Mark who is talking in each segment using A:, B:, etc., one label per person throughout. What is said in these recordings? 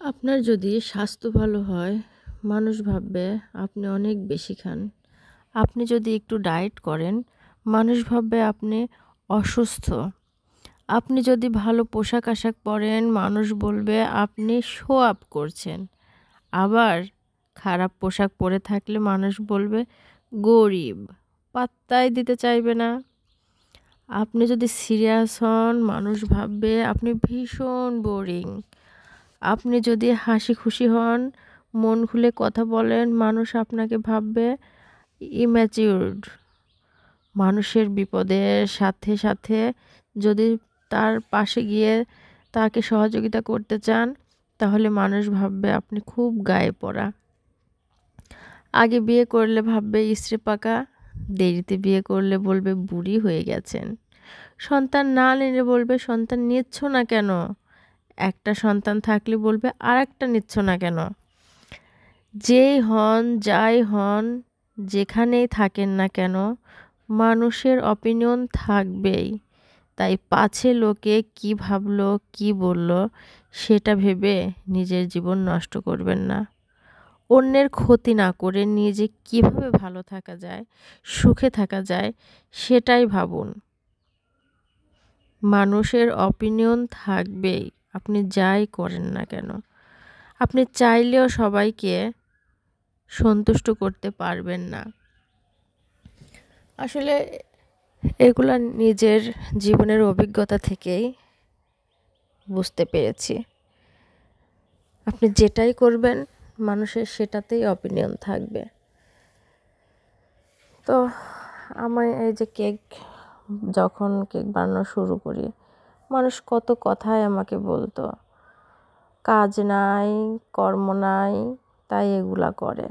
A: আপনার যদি স্বাস্থ্য ভালো হয়, মানুষ ভাববে আপনি অনেক বেশি খান। আপনি যদি একটু ডায়েট করেন, মানুষ ভাববে আপনি অসুস্থ। আপনি যদি ভালো পোশাক-আশাক পরেন, মানুষ বলবে আপনি শো অফ করছেন। আবার খারাপ পোশাক পরে থাকলে মানুষ বলবে গরিব, পাত্তাই দিতে চাইবে না। আপনি যদি সিরিয়াস হন, মানুষ ভাববে আপনি ভীষণ বোরিং। আপনি যদি হাসি খুশি হন, মন খুলে কথা বলেন, মানুষ আপনাকে ভাববে ইম্যাচিউরড। মানুষের বিপদের সাথে সাথে যদি তার পাশে গিয়ে তাকে সহযোগিতা করতে চান, তাহলে মানুষ ভাববে আপনি খুব গায়ে পড়া। আগে বিয়ে করলে ভাববে ইস্ত্রি পাকা, দেরিতে বিয়ে করলে বলবে বুড়ি হয়ে গেছেন। সন্তান না নিলে বলবে সন্তান নিচ্ছ না কেন? একটা সন্তান থাকলে বলবে আরেকটা নিচ্ছ না কেন? যেই হন, যাই হন, যেখানেই থাকেন না কেন, মানুষের অপিনিয়ন থাকবেই। তাই পাছে লোকে কী ভাবলো, কী বলল, সেটা ভেবে নিজের জীবন নষ্ট করবেন না। অন্যের ক্ষতি না করে নিজে কীভাবে ভালো থাকা যায়, সুখে থাকা যায়, সেটাই ভাবুন। মানুষের অপিনিয়ন থাকবেই, আপনি যাই করেন না কেন। আপনি চাইলেও সবাইকে সন্তুষ্ট করতে পারবেন না। আসলে এগুলা নিজের জীবনের অভিজ্ঞতা থেকেই বুঝতে পেরেছি। আপনি যেটাই করবেন, মানুষের সেটাতেই অপিনিয়ন থাকবে। তো আমি এই যে যখন কেক বানানো শুরু করি, মানুষ কত কথাই আমাকে বলতো, কাজ নাই, কর্ম নাই, তাই এগুলা করে।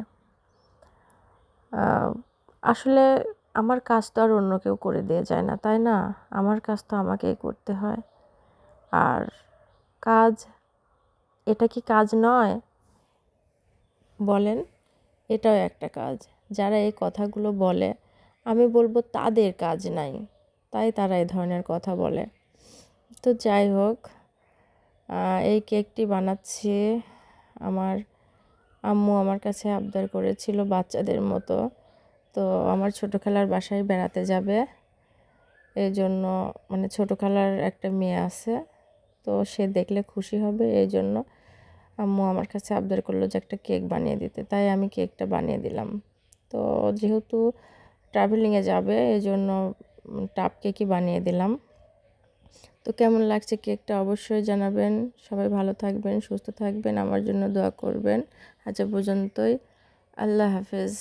A: আসলে আমার কাজ তো আর অন্য কেউ করে দিয়ে যায় না, তাই না? আমার কাজ তো আমাকেই করতে হয়। আর কাজ, এটা কি কাজ নয় বলেন? এটাও একটা কাজ। যারা এই কথাগুলো বলে, আমি বলবো তাদের কাজ নাই, তাই তারা এই ধরনের কথা বলে। তো যাই হোক, এই কেকটি বানাচ্ছি। আমার আম্মু আমার কাছে আবদার করেছিল বাচ্চাদের মতো। তো আমার ছোটো খালার বাসায় বেড়াতে যাবে, এই জন্য, মানে ছোটো খালার একটা মেয়ে আছে, তো সে দেখলে খুশি হবে, এই জন্য আম্মু আমার কাছে আবদার করলো যে একটা কেক বানিয়ে দিতে। তাই আমি কেকটা বানিয়ে দিলাম। তো যেহেতু ট্রাভেলিংয়ে যাবে, এই জন্য টাপ কেকই বানিয়ে দিলাম। তো কেমন লাগছে কেকটা অবশ্যই জানাবেন। সবাই ভালো থাকবেন, সুস্থ থাকবেন, আমার জন্য দোয়া করবেন। আজ পর্যন্তই। আল্লাহ হাফেজ।